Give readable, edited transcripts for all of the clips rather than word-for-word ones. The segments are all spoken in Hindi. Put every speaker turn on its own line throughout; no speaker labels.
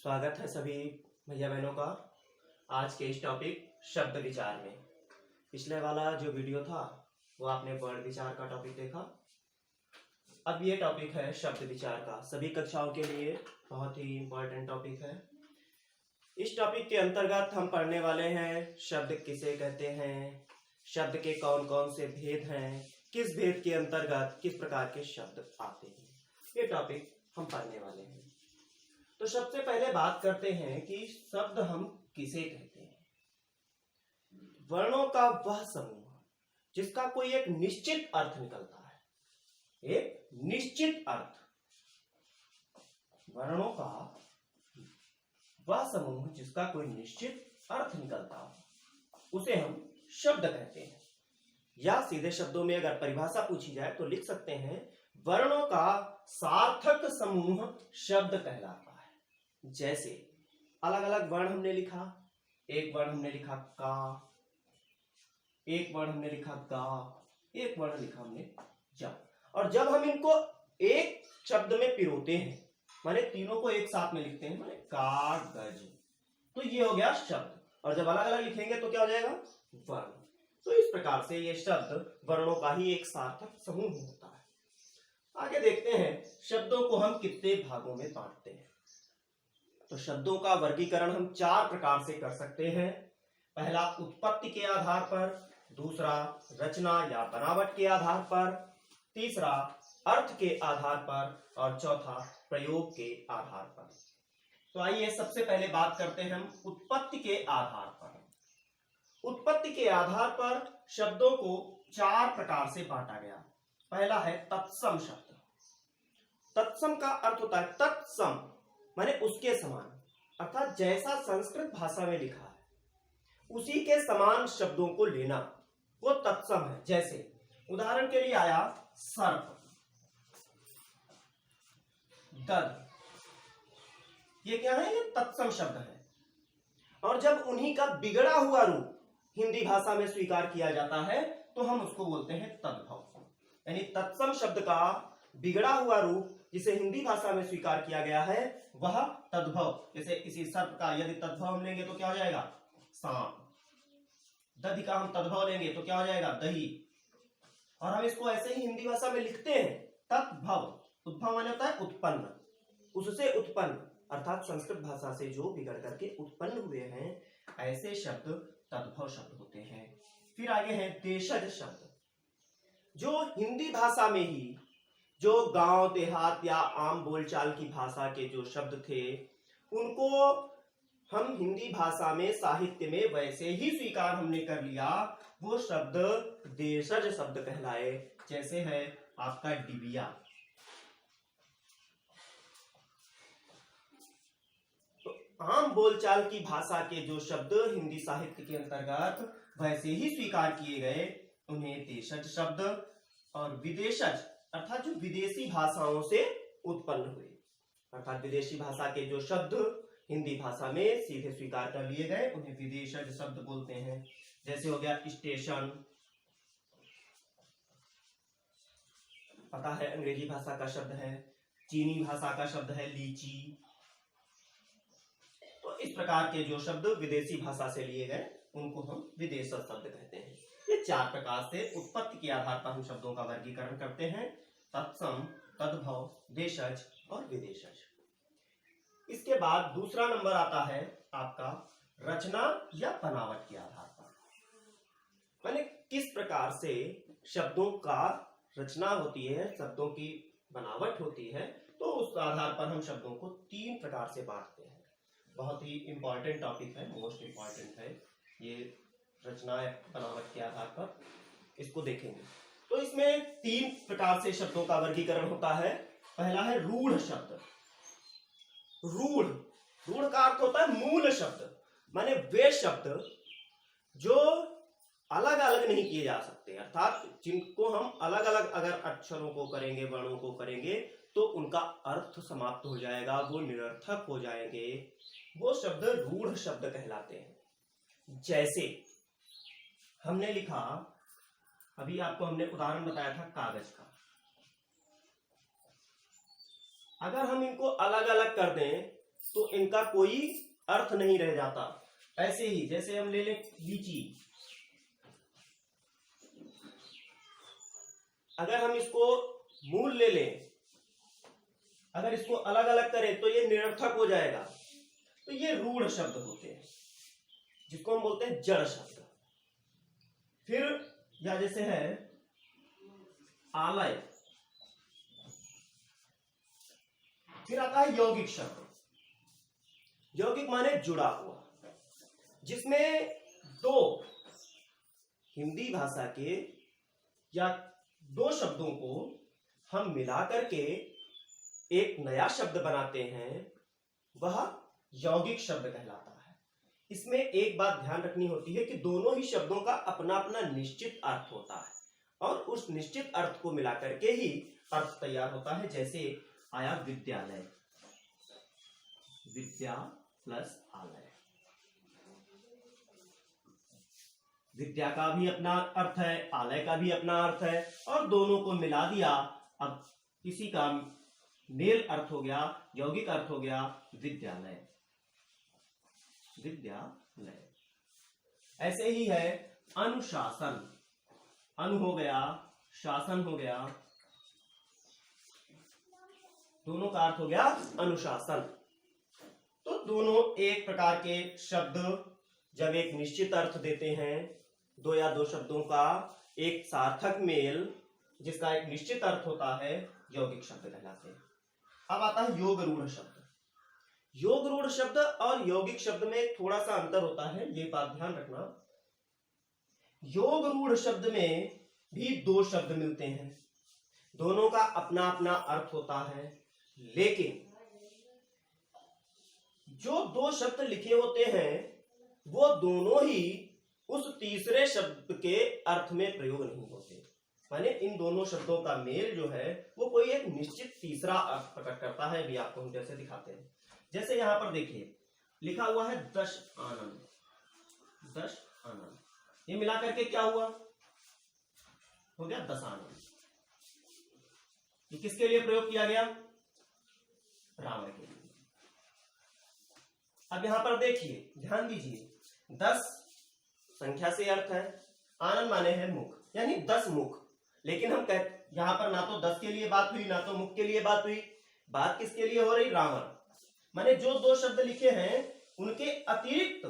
स्वागत है सभी भैया बहनों का आज के इस टॉपिक शब्द विचार में। पिछले वाला जो वीडियो था वो आपने वर्ण विचार का टॉपिक देखा। अब ये टॉपिक है शब्द विचार का, सभी कक्षाओं के लिए बहुत ही इम्पोर्टेंट टॉपिक है। इस टॉपिक के अंतर्गत हम पढ़ने वाले हैं शब्द किसे कहते हैं, शब्द के कौन कौन से भेद हैं, किस भेद के अंतर्गत किस प्रकार के शब्द आते हैं, ये टॉपिक हम पढ़ने वाले हैं। तो सबसे पहले बात करते हैं कि शब्द हम किसे कहते हैं। वर्णों का वह समूह जिसका कोई एक निश्चित अर्थ निकलता है, एक निश्चित अर्थ। वर्णों का वह समूह जिसका कोई निश्चित अर्थ निकलता हो उसे हम शब्द कहते हैं। या सीधे शब्दों में अगर परिभाषा पूछी जाए तो लिख सकते हैं वर्णों का सार्थक समूह शब्द कहलाता है। जैसे अलग अलग वर्ण हमने लिखा, एक वर्ण हमने लिखा का, एक वर्ण हमने लिखा गा, एक वर्ण लिखा हमने जा, और जब हम इनको एक शब्द में पिरोते हैं माने तीनों को एक साथ में लिखते हैं माने कागज, तो ये हो गया शब्द। और जब अलग अलग लिखेंगे तो क्या हो जाएगा वर्ण। तो इस प्रकार से ये शब्द वर्णों का ही एक सार्थक समूह होता है। आगे देखते हैं शब्दों को हम कितने भागों में बांटते हैं। तो शब्दों का वर्गीकरण हम चार प्रकार से कर सकते हैं। पहला उत्पत्ति के आधार पर, दूसरा रचना या बनावट के आधार पर, तीसरा अर्थ के आधार पर और चौथा प्रयोग के आधार पर। तो आइए सबसे पहले बात करते हैं हम उत्पत्ति के आधार पर। उत्पत्ति के आधार पर शब्दों को चार प्रकार से बांटा गया। पहला है तत्सम शब्द। तत्सम का अर्थ होता है तत्सम माने उसके समान, अर्थात जैसा संस्कृत भाषा में लिखा है उसी के समान शब्दों को लेना, वो तत्सम है। जैसे उदाहरण के लिए आया सर्प, गद, ये क्या है, ये तत्सम शब्द है। और जब उन्हीं का बिगड़ा हुआ रूप हिंदी भाषा में स्वीकार किया जाता है तो हम उसको बोलते हैं तद्भव। यानी तत्सम शब्द का बिगड़ा हुआ रूप जिसे हिंदी भाषा में स्वीकार किया गया है वह तद्भव। जैसे किसी सर्प का यदि तद्भव हम लेंगे तो क्या हो जाएगा सांप, दधि का हम तद्भव लेंगे तो क्या हो जाएगा दही। और हम इसको ऐसे ही हिंदी भाषा में लिखते हैं तद्भव। उद्भव माने होता है उत्पन्न, उससे उत्पन्न, अर्थात संस्कृत भाषा से जो बिगड़ करके उत्पन्न हुए हैं ऐसे शब्द तद्भव शब्द होते हैं। फिर आगे है देशज शब्द, जो हिंदी भाषा में ही जो गांव देहात या आम बोलचाल की भाषा के जो शब्द थे उनको हम हिंदी भाषा में साहित्य में वैसे ही स्वीकार हमने कर लिया, वो शब्द देशज शब्द कहलाए। जैसे है आपका डिबिया। तो आम बोलचाल की भाषा के जो शब्द हिंदी साहित्य के अंतर्गत वैसे ही स्वीकार किए गए उन्हें देशज शब्द, और विदेशज अर्थात जो विदेशी भाषाओं से उत्पन्न हुए, अर्थात विदेशी भाषा के जो शब्द हिंदी भाषा में सीधे स्वीकार कर लिए गए उन्हें विदेशज शब्द बोलते हैं। जैसे हो गया स्टेशन, पता है अंग्रेजी भाषा का शब्द है, चीनी भाषा का शब्द है लीची। तो इस प्रकार के जो शब्द विदेशी भाषा से लिए गए उनको हम विदेशज शब्द कहते हैं। ये चार प्रकार से उत्पत्ति के आधार पर हम शब्दों का वर्गीकरण करते हैं, तत्सम, तद्भव, देशज और विदेशज। इसके बाद दूसरा नंबर आता है आपका रचना या बनावट के आधार पर, माने किस प्रकार से शब्दों का रचना होती है, शब्दों की बनावट होती है। तो उस आधार पर हम शब्दों को तीन प्रकार से बांटते हैं। बहुत ही इंपॉर्टेंट टॉपिक है, मोस्ट इंपॉर्टेंट है ये रचना बनावट के आधार पर, इसको देखेंगे। तो इसमें तीन प्रकार से शब्दों का वर्गीकरण होता है। पहला है रूढ़ शब्द। रूढ़, रूढ़ का अर्थ होता है मूल शब्द, माने वे शब्द जो अलग अलग नहीं किए जा सकते, अर्थात जिनको हम अलग अलग अगर अक्षरों को करेंगे, वर्णों को करेंगे तो उनका अर्थ समाप्त हो जाएगा, वो निरर्थक हो जाएंगे, वो शब्द रूढ़ शब्द कहलाते हैं। जैसे हमने लिखा, अभी आपको हमने उदाहरण बताया था कागज का, अगर हम इनको अलग अलग कर दें तो इनका कोई अर्थ नहीं रह जाता। ऐसे ही जैसे हम ले लें लीची, अगर हम इसको मूल ले लें, अगर इसको अलग अलग करें तो ये निरर्थक हो जाएगा। तो ये रूढ़ शब्द होते हैं जिसको हम बोलते हैं जड़ शब्द। फिर या जैसे है आलय, फिर आता है यौगिक शब्द। यौगिक माने जुड़ा हुआ, जिसमें दो हिंदी भाषा के या दो शब्दों को हम मिला करके एक नया शब्द बनाते हैं, वह यौगिक शब्द कहलाता है। इसमें एक बात ध्यान रखनी होती है कि दोनों ही शब्दों का अपना अपना निश्चित अर्थ होता है और उस निश्चित अर्थ को मिला करके ही अर्थ तैयार होता है। जैसे आया विद्यालय, विद्या प्लस आलय, विद्या का भी अपना अर्थ है, आलय का भी अपना अर्थ है, और दोनों को मिला दिया, अब किसी का मेल अर्थ हो गया, यौगिक अर्थ हो गया विद्यालय, विद्यालय। ऐसे ही है अनुशासन, अनु हो गया, शासन हो गया, दोनों का अर्थ हो गया अनुशासन। तो दोनों एक प्रकार के शब्द जब एक निश्चित अर्थ देते हैं, दो या दो शब्दों का एक सार्थक मेल जिसका एक निश्चित अर्थ होता है, यौगिक शब्द कहलाते हैं। अब आता है योग रूढ़ शब्द। योग रूढ़ शब्द और यौगिक शब्द में थोड़ा सा अंतर होता है, ये बात ध्यान रखना। योग रूढ़ शब्द में भी दो शब्द मिलते हैं, दोनों का अपना अपना अर्थ होता है, लेकिन जो दो शब्द लिखे होते हैं वो दोनों ही उस तीसरे शब्द के अर्थ में प्रयोग नहीं होते। माने इन दोनों शब्दों का मेल जो है वो कोई एक निश्चित तीसरा अर्थ प्रकट करता है। भी आपको हम जैसे दिखाते हैं, जैसे यहां पर देखिए लिखा हुआ है दश आनंद, दश आनंद, ये मिला करके क्या हुआ, हो गया दस आनंद। ये किसके लिए प्रयोग किया गया, रावण के लिए। अब यहां पर देखिए, ध्यान दीजिए, 10 संख्या से अर्थ है, आनंद माने है मुख, यानी 10 मुख। लेकिन हम कहते यहां पर ना तो 10 के लिए बात हुई, ना तो मुख के लिए बात हुई, बात किसके लिए हो रही, रावण। माने जो दो शब्द लिखे हैं उनके अतिरिक्त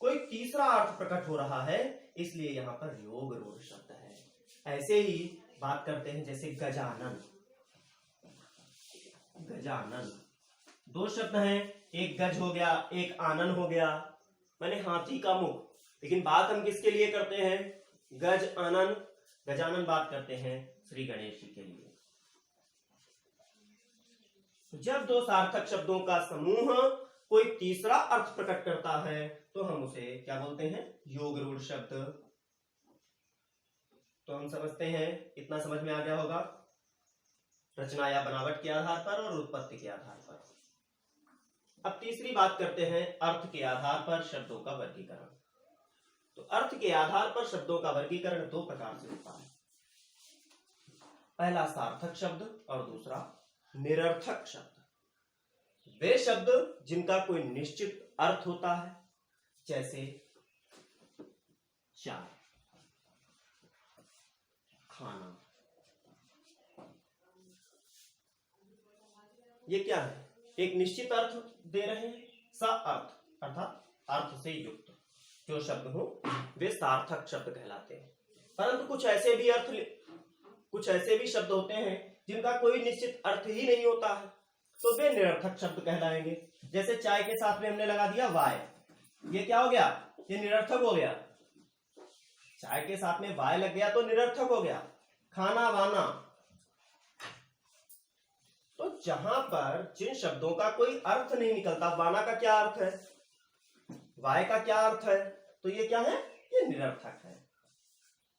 कोई तीसरा अर्थ प्रकट हो रहा है, इसलिए यहां पर योग रूढ़ शब्द है। ऐसे ही बात करते हैं जैसे गजानन, गजानन, दो शब्द हैं, एक गज हो गया, एक आनन हो गया, माने हाथी का मुख। लेकिन बात हम किसके लिए करते हैं, गज आनन, गजानन बात करते हैं श्री गणेश जी के लिए। जब दो सार्थक शब्दों का समूह कोई तीसरा अर्थ प्रकट करता है तो हम उसे क्या बोलते हैं, योग रूढ़ शब्द। तो हम समझते हैं, इतना समझ में आ गया होगा, रचना या बनावट के आधार पर और उत्पत्ति के आधार पर। अब तीसरी बात करते हैं अर्थ के आधार पर शब्दों का वर्गीकरण। तो अर्थ के आधार पर शब्दों का वर्गीकरण दो प्रकार से होता है, पहला सार्थक शब्द और दूसरा निरर्थक शब्द। वे शब्द जिनका कोई निश्चित अर्थ होता है, जैसे चाय, खाना, ये क्या है, एक निश्चित अर्थ दे रहे हैं, सा अर्थ अर्थात अर्थ से युक्त जो शब्द हो वे सार्थक शब्द कहलाते हैं। परंतु कुछ ऐसे भी शब्द होते हैं जिनका कोई निश्चित अर्थ ही नहीं होता है, तो वे निरर्थक शब्द कहलाएंगे। जैसे चाय के साथ में हमने लगा दिया वाय, ये क्या हो गया, ये निरर्थक हो गया। चाय के साथ में वाय लग गया तो निरर्थक हो गया। खाना वाना, तो जहां पर जिन शब्दों का कोई अर्थ नहीं निकलता, वाना का क्या अर्थ है, वाय का क्या अर्थ है, तो ये क्या है, ये निरर्थक है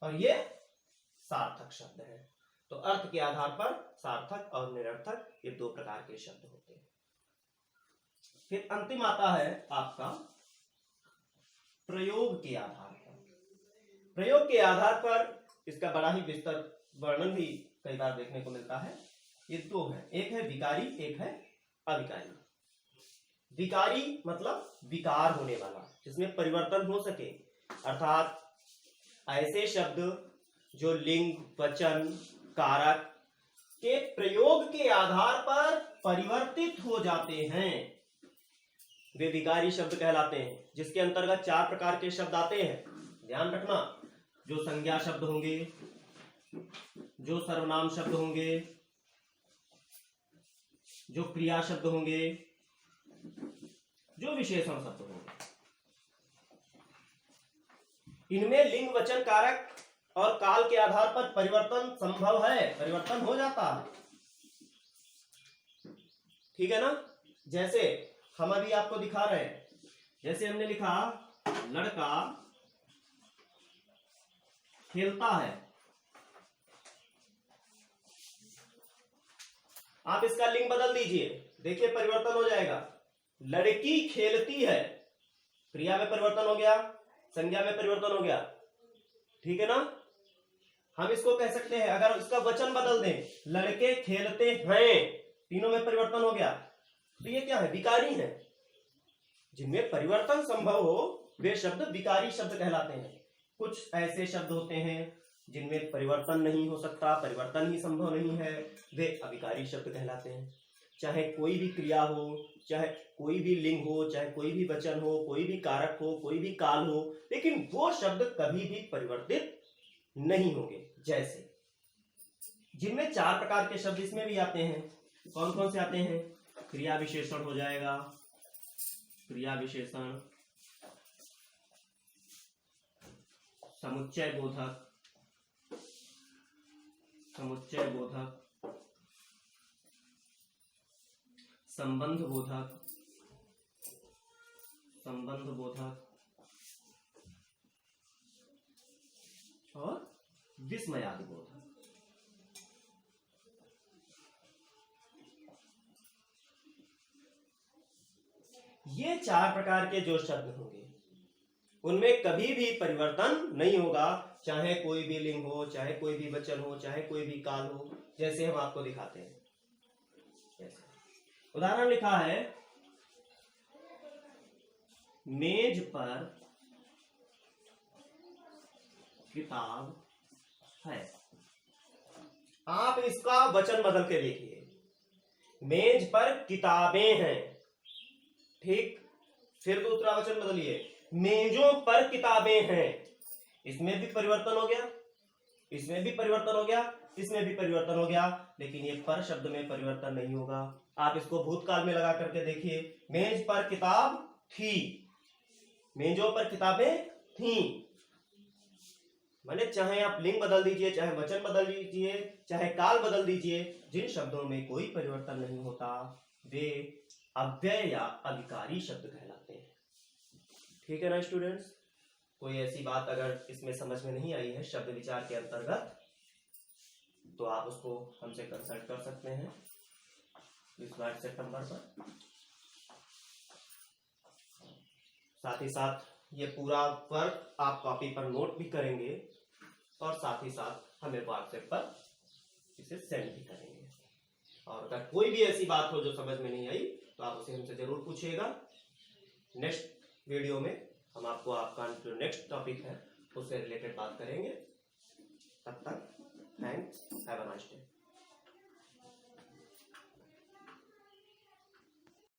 और ये सार्थक शब्द है। तो अर्थ के आधार पर सार्थक और निरर्थक ये दो प्रकार के शब्द होते हैं। फिर अंतिम आता है आपका प्रयोग के आधार पर। प्रयोग के आधार पर इसका बड़ा ही विस्तार वर्णन भी कई बार देखने को मिलता है। ये दो है, एक है विकारी, एक है अविकारी। विकारी मतलब विकार होने वाला, जिसमें परिवर्तन हो सके, अर्थात ऐसे शब्द जो लिंग, वचन, कारक के प्रयोग के आधार पर परिवर्तित हो जाते हैं, वे विकारी शब्द कहलाते हैं। जिसके अंतर्गत 4 प्रकार के शब्द आते हैं, ध्यान रखना। जो संज्ञा शब्द होंगे, जो सर्वनाम शब्द होंगे, जो क्रिया शब्द होंगे, जो विशेषण शब्द होंगे। इनमें लिंग, वचन, कारक और काल के आधार पर परिवर्तन संभव है, परिवर्तन हो जाता है। ठीक है ना। जैसे हम अभी आपको दिखा रहे हैं, जैसे हमने लिखा लड़का खेलता है, आप इसका लिंग बदल दीजिए, देखिए परिवर्तन हो जाएगा। लड़की खेलती है, क्रिया में परिवर्तन हो गया, संज्ञा में परिवर्तन हो गया। ठीक है ना। हम इसको कह सकते हैं, अगर इसका वचन बदल दें, लड़के खेलते हैं, तीनों में परिवर्तन हो गया, तो ये क्या है? विकारी है। जिनमें परिवर्तन संभव हो वे शब्द विकारी शब्द कहलाते हैं। कुछ ऐसे शब्द होते हैं जिनमें परिवर्तन नहीं हो सकता, परिवर्तन ही संभव नहीं है, वे अविकारी शब्द कहलाते हैं। चाहे कोई भी क्रिया हो, चाहे कोई भी लिंग हो, चाहे कोई भी वचन हो, कोई भी कारक हो, कोई भी काल हो, लेकिन वो शब्द कभी भी परिवर्तित नहीं होंगे। जैसे जिनमें 4 प्रकार के शब्द इसमें भी आते हैं, कौन कौन से आते हैं? क्रिया विशेषण हो जाएगा, क्रिया विशेषण, समुच्चय बोधक, समुच्चय बोधक, संबंध बोधक, संबंध बोधक और विस्मयादि बोधक। ये 4 प्रकार के जो शब्द होंगे उनमें कभी भी परिवर्तन नहीं होगा, चाहे कोई भी लिंग हो, चाहे कोई भी वचन हो, चाहे कोई भी काल हो। जैसे हम आपको दिखाते हैं, उदाहरण लिखा है, मेज पर किताब है। आप इसका वचन बदल के देखिए, मेज पर किताबें हैं। ठीक, फिर दूसरा वचन बदलिए, मेजों पर किताबें हैं। इसमें भी परिवर्तन हो गया, इसमें भी परिवर्तन हो गया, इसमें भी परिवर्तन हो गया, लेकिन ये पर शब्द में परिवर्तन नहीं होगा। आप इसको भूतकाल में लगा करके देखिए, मेज पर किताब थी, मेजों पर किताबें थीं। माने चाहे आप लिंग बदल दीजिए, चाहे वचन बदल दीजिए, चाहे काल बदल दीजिए, जिन शब्दों में कोई परिवर्तन नहीं होता वे अव्यय या अविकारी शब्द कहलाते हैं। ठीक है ना स्टूडेंट्स। कोई ऐसी बात अगर इसमें समझ में नहीं आई है शब्द विचार के अंतर्गत, तो आप उसको हमसे कंसल्ट कर सकते हैं इस व्हाट्सएप नंबर पर। साथ ही साथ ये पूरा वर्क आप कॉपी पर नोट भी करेंगे और साथ ही साथ हमें व्हाट्सएप पर इसे सेंड भी करेंगे। और अगर कोई भी ऐसी बात हो जो समझ में नहीं आई तो आप उसे हमसे जरूर पूछिएगा। नेक्स्ट वीडियो में हम आपको आपका जो नेक्स्ट टॉपिक है उससे रिलेटेड बात करेंगे। तब तक thanks, have a nice day.